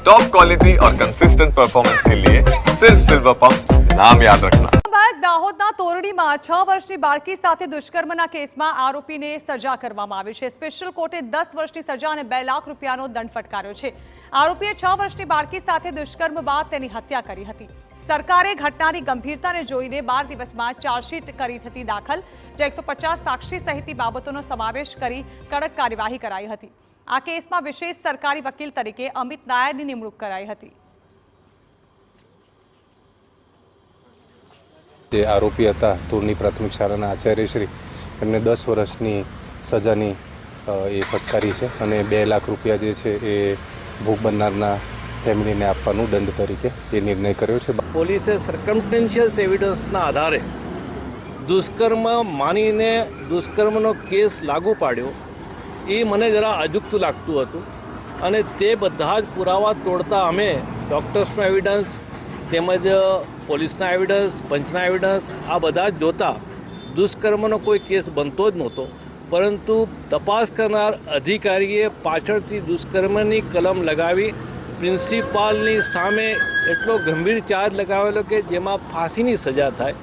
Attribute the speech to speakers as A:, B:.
A: Top quality और consistent performance के लिए सिर्फ सिल्वर पंप नाम याद रखना।
B: દાહોદના તોરડીમાં 6 વર્ષની બાળકી સાથે દુષ્કર્મના કેસમાં આરોપીને સજા કરવામાં આવી છે। સ્પેશિયલ કોર્ટે 10 વર્ષની સજા અને 2 લાખ રૂપિયાનો દંડ ફટકાર્યો છે। આરોપીએ 6 વર્ષની બાળકી સાથે દુષ્કર્મ બાદ તેની હત્યા કરી હતી। સરકારે ઘટનાની ગંભીરતાને જોઈને 12 દિવસમાં ચાર્જશીટ કરી હતી દાખલ, જે 150 સાક્ષી સહિતની બાબતોનો સમાવેશ કરી કડક કાર્યવાહી કરાઈ હતી। આ કેસમાં વિશેષ સરકારી વકીલ તરીકે અમિત નાયરની નિમણૂક કરાઈ હતી।
C: જે આરોપી હતા તોરની પ્રાથમિક શાળાના આચાર્યશ્રી એમને 10 વર્ષની સજાની એ ફટકારી છે અને 2 લાખ રૂપિયા જે છે એ ભોગ બનનારના ફેમિલીને આપવાનું દંડ તરીકે એ નિર્ણય કર્યો છે।
D: પોલીસે સર્કમસ્ટેન્શિયલ એવિડન્સના આધારે દુષ્કર્મ માનીને દુષ્કર્મનો કેસ લાગુ પાડ્યો એ મને જરા અજુગતું લાગતું હતું અને તે બધા જ પુરાવા તોડતા અમે ડૉક્ટર્સનો એવિડન્સ તેમજ પોલીસના એવિડન્સ, પંચના એવિડન્સ આ બધા જ જોતા દુષ્કર્મનો કોઈ કેસ બનતો જ નહોતો, પરંતુ તપાસ કરનાર અધિકારીએ પાછળથી દુષ્કર્મની કલમ લગાવી પ્રિન્સિપાલની સામે એટલો ગંભીર ચાર્જ લગાવેલો કે જેમાં ફાંસીની સજા થાય।